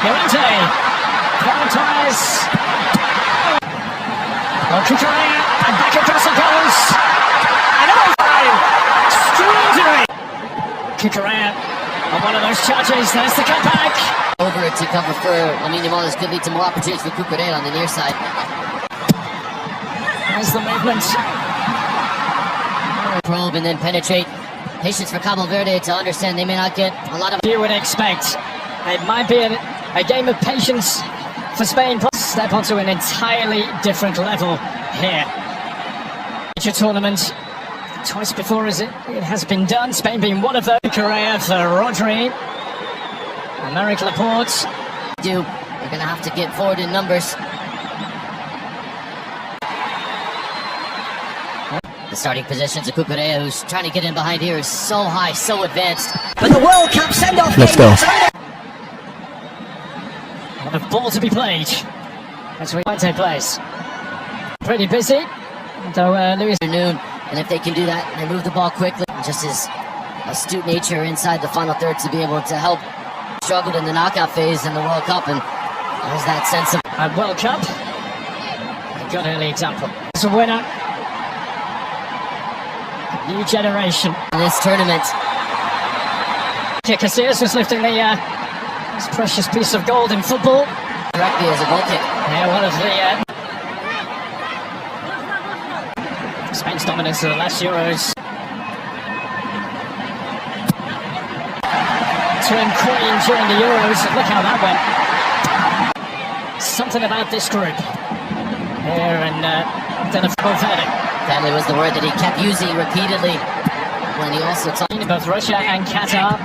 Verde. Torres. Oh, Cucurella. And back across it goes. And over. Extraordinary. Cucurella on one of those charges. There's the cutback. Over it to cover for Lamine Yamal. Could lead to more opportunities for Cucurella on the near side. There's the movement. Probe and then penetrate. Patience for Cabo Verde to understand they may not get a lot of... You would expect. It might be a game of patience for Spain. Step onto an entirely different level here. Major tournament. Twice before as it has been done. Spain being one of those. Correa for Rodri. Americ Laporte. They're going to have to get forward in numbers. The starting position to Cucurella, who's trying to get in behind here, is so high, so advanced. But the World Cup send-off. Let's go. A lot of ball to be played as we might take place. Pretty busy, though Luis afternoon, and if they can do that, they move the ball quickly. Just his astute nature inside the final third to be able to help. Struggled in the knockout phase in the World Cup, and there's that sense of World Cup. A good early example. It's a winner. New generation in this tournament. Casillas was lifting the this precious piece of gold in football. Directly as a goal kick. Yeah, one of the Spain's dominance of the last Euros. Twin Queen during the Euros. Look how that went. Something about this group here and then a Verde. Family was the word that he kept using repeatedly when he also talked both Russia and Qatar.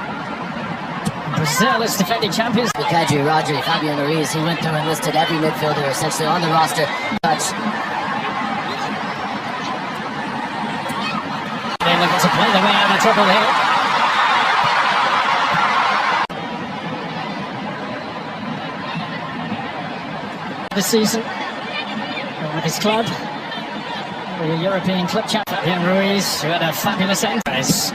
Brazil is defending champions. Kadri, Rodri, Fabian Ruiz, he went through and listed every midfielder essentially on the roster. Touch. They're looking to play their way out of trouble here. This season with his club. The European club champion Fabian Ruiz, who had a fabulous end race.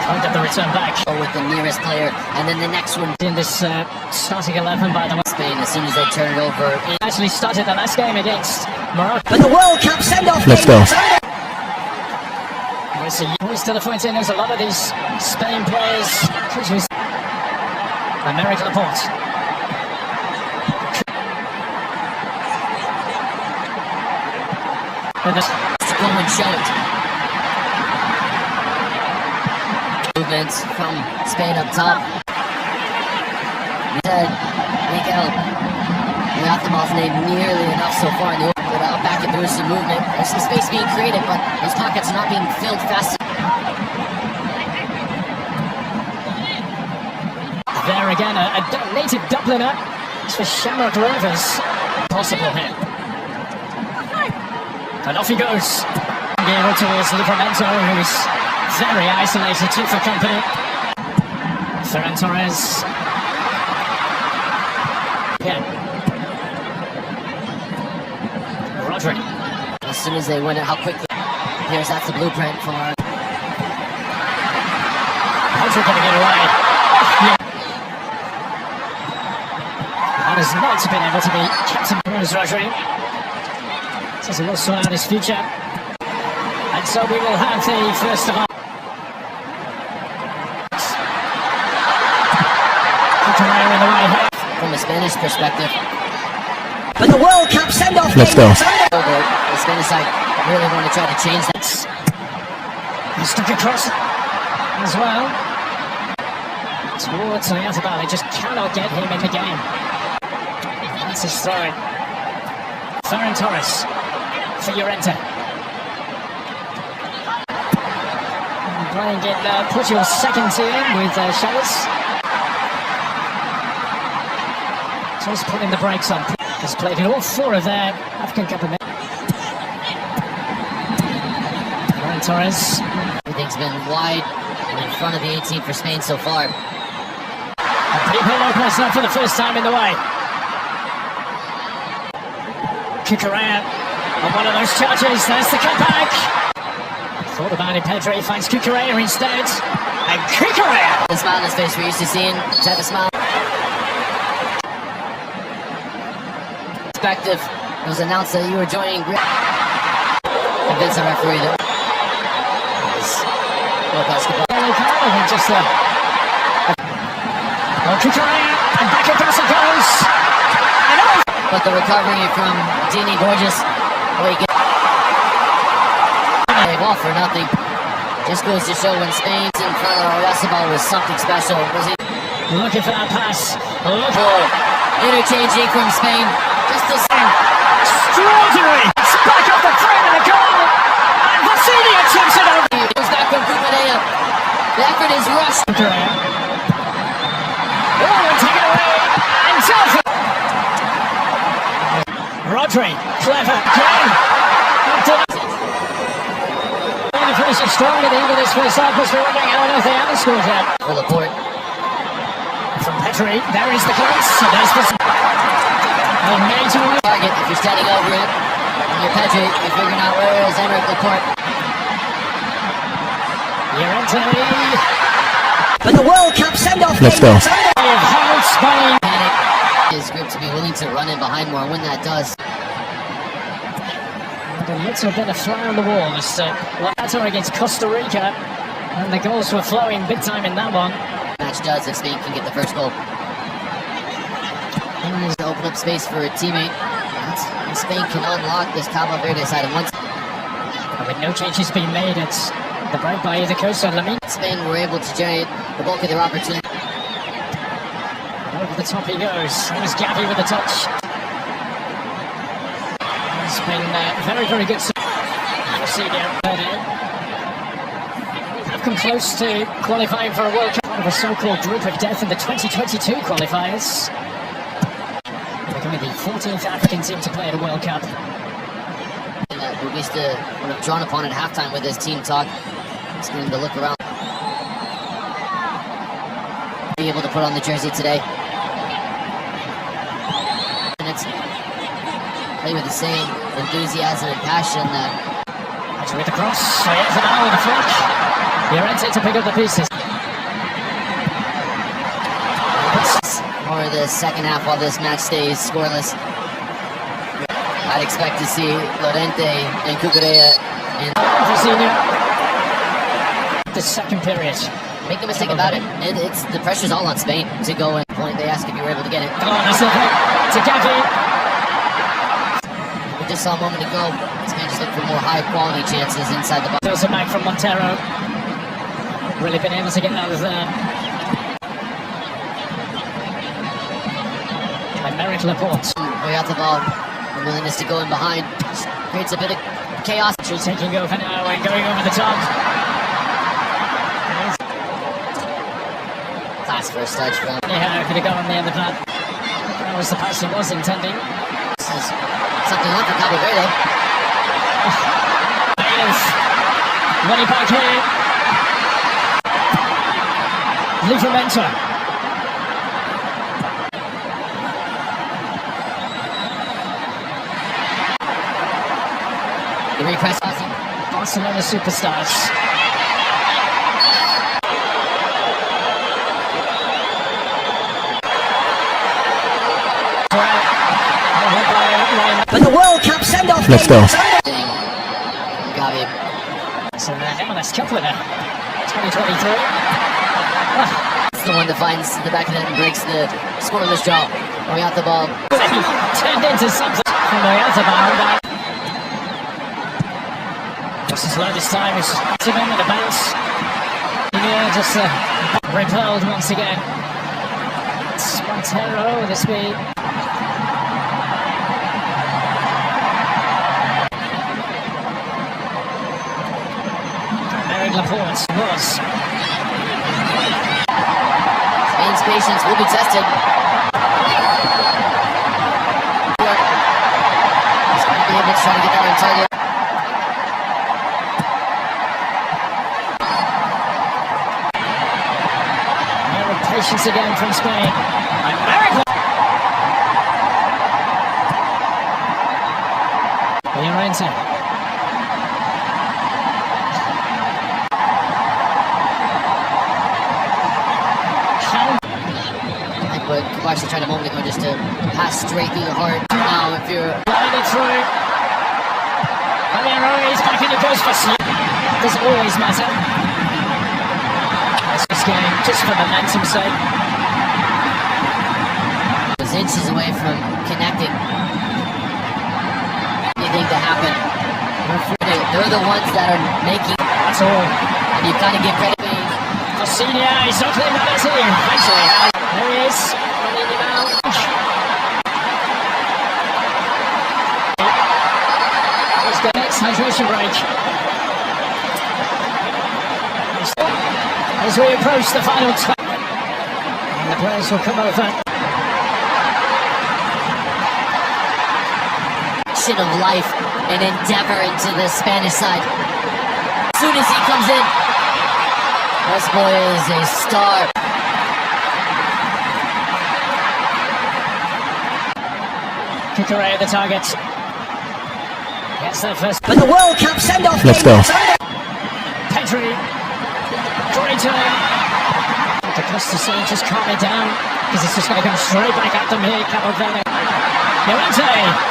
Can't get the return back. With the nearest player, and then the next one in this starting 11 by the way. Spain as soon as they turn it over. He actually started the last game against Morocco. But the World Cup send-off. Let's go. There's a voice to the point in. There's a lot of these Spain players. Americ Laporte. To go and show it. Movements from Spain up top. Miguel Yakimov's name nearly enough so far in the open, but back and through some movement. There's some space being created, but those pockets are not being filled fast. There again, a native Dubliner. It's for Shamrock Rovers. Possible here. And off he goes. Gero towards Livramento, who's very isolated too for company. Ferran Torres. Yeah. Rodri. As soon as they win it, how quickly. Here's that's the blueprint for. Rodri gonna get away. Yeah. That has not been able to be kept in Bruce Rodri. Says he will sort out his future. And so we will have the first of all. In the way here. From a Spanish perspective. But the World Cup send-off. Let's go. The Spanish side really want to try to change that. He stuck across as well. Towards Oyarzábal. They just cannot get him in the game. That's his throw-in. Ferran Torres. For Llorente. Playing in Portugal's second team with Chaves. So he's putting the brakes on. He's played in all four of their African Cup of Nations. Ferran Torres. Everything's been wide and in front of the 18 for Spain so far. Pipo Lopez not for the first time in the way. Cucurella on one of those charges. There's the cutback. Thought about it, Pedri finds Cucurella instead. And Kukurea. The smile on his face we're used to seeing. Type of smile. Perspective. It was announced that you were joining. Convince the referee that. Just there. Kukurea. And back across it goes. And off. But the recovery from Dini Borges. Oh, he gets. All for nothing. Just goes to show when Spain's in front of Oyarzabal was something special. Was he looking for that pass? Interchanging from Spain. Just the same. Extraordinary! It's back up the frame of the goal. And Vasilia chips it over. It goes back from Kukurea. The effort is rushed. Kukurea. Oh, and take it away. And Chelsea. Rodri. Clever. Again. Finishing strong at the end of this first half, because we're wondering how on earth they haven't scored yet. For Laporte. From Petri, there is the clearance. So there's the major target. If you're standing over it, and you're Petri, you're figuring out where is Emerick Laporte. But the World Cup send-off. Let's go. Spain. His group to be willing to run in behind more when that does. A little bit of fly on the wall as Lato against Costa Rica, and the goals were flowing big time in that one. Match does if Spain can get the first goal. And to open up space for a teammate. And Spain can unlock this Cabo Verde side at once. And with no changes being made, it's the break by either Costa and Lamine. Spain were able to generate the bulk of their opportunity. Over the top he goes. There's Gavi with the touch. It's been very, very good. Have come close to qualifying for a World Cup. One of a so-called group of death in the 2022 qualifiers. Becoming the 14th African team to play at a World Cup. Bugista would have drawn upon at halftime with his team talk. Just going to look around. Be able to put on the jersey today. Play with the same enthusiasm and passion that. With the cross, Oyarzabal with the flick. Llorente to pick up the pieces. Or the second half while this match stays scoreless. I'd expect to see Llorente and Kukurea and the second period. Make no mistake about it. It's the pressure's all on Spain to go and point. They ask if you were able to get it. Come on, that's to Gavi. Just saw a moment ago, Spain just look for more high-quality chances inside the box. There's a back from Montero. Really been able to get out of there. And Emerick Laporte. Oyarzabal, the willingness to go in behind, creates a bit of chaos. She's taking over now and going over the top. Class first touch from. Yeah, could have gone on the end of that. That was the pass he was intending. This is something on for Cabo Verde. Running back here. Livramento. The repress. Barcelona superstars. But the World Cup send-off. Let's go. Gavi. So MLS Cup winner, 2023. It's the one that finds the back of the net and breaks the scoreless draw. Oyarzabal. Turned into something from Oyarzabal. Just as low this time is to him with a bounce. Yeah, just repelled once again. It's Montero with the speed. Laporte was. Spain's patience will be tested. He's going to be able to try to get that on target. Patience again from Spain. America. Llorente. but Kabashi tried a moment ago just to pass straight through the heart. Now, if you're line it through, Valero is back in the post for Siuuu. Doesn't always matter. That's this game, just for momentum's sake. Was inches away from connecting. Anything to happen. They're the ones that are making. That's all. And you kind of give credit. Senior, he's not playing that easy. Actually, there he is. Running him out. He's the next hydration break. As we approach the final 20, and the players will come over. Of life and endeavor into the Spanish side. As soon as he comes in, this boy is a star. Kikare at the target. Gets their first. But the World Cup send-off Let's go. Pedri. Great turn. The Costa saying just calm it down because it's just going to come straight back at them here. Cabo Verde. Llorente.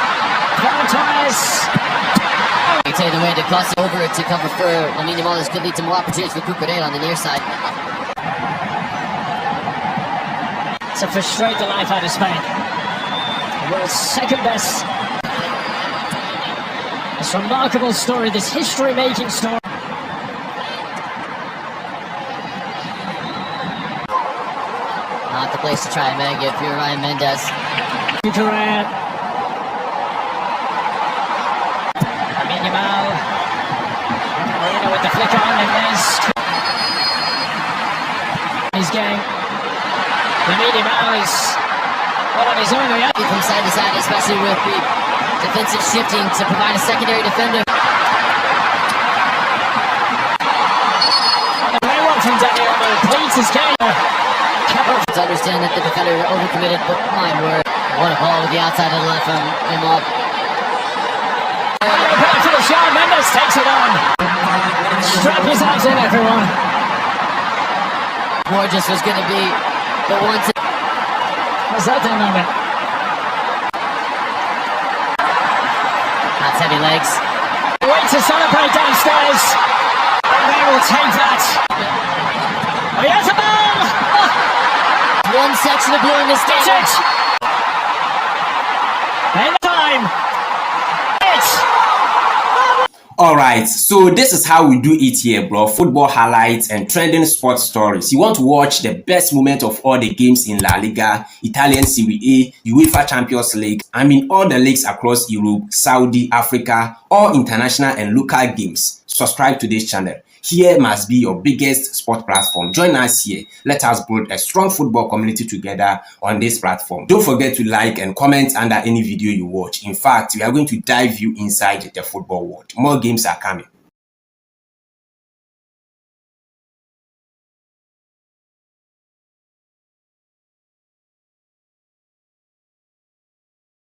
Valentines. You take the way to cross over to cover for Lamine Yamal. This could lead to more opportunities for Cucurella on the near side. To frustrate the life out of Spain. The world's second best. This remarkable story, this history-making story. Not the place to try and make if you're Ryan Mendes. Cucurella. Yamal, with the flick on, and there's his game. Lamine Yamal is all on his own. From side to side, especially with the defensive shifting to provide a secondary defender. And the very one from Daniel completes his game. To understand that the defender overcommitted, but my word, what a ball with the outside of the left from Yamal. Shawn Mendes takes it on. Strap yourselves in, everyone. Borges was going to be the one to... Was that the moment? That's heavy legs. Wait to celebrate downstairs. And they will take that. Oh, he has a ball! Oh. One section of blue in this game. That's it. And time. Alright, so this is how we do it here, bro. Football highlights and trending sports stories. You want to watch the best moment of all the games in La Liga, Italian Serie A, UEFA Champions League, all the leagues across Europe, Saudi, Africa, all international and local games. Subscribe to this channel. Here must be your biggest sport platform. Join us here. Let us build a strong football community together on this platform. Don't forget to like and comment under any video you watch. In fact, we are going to dive you inside the football world. More games are coming.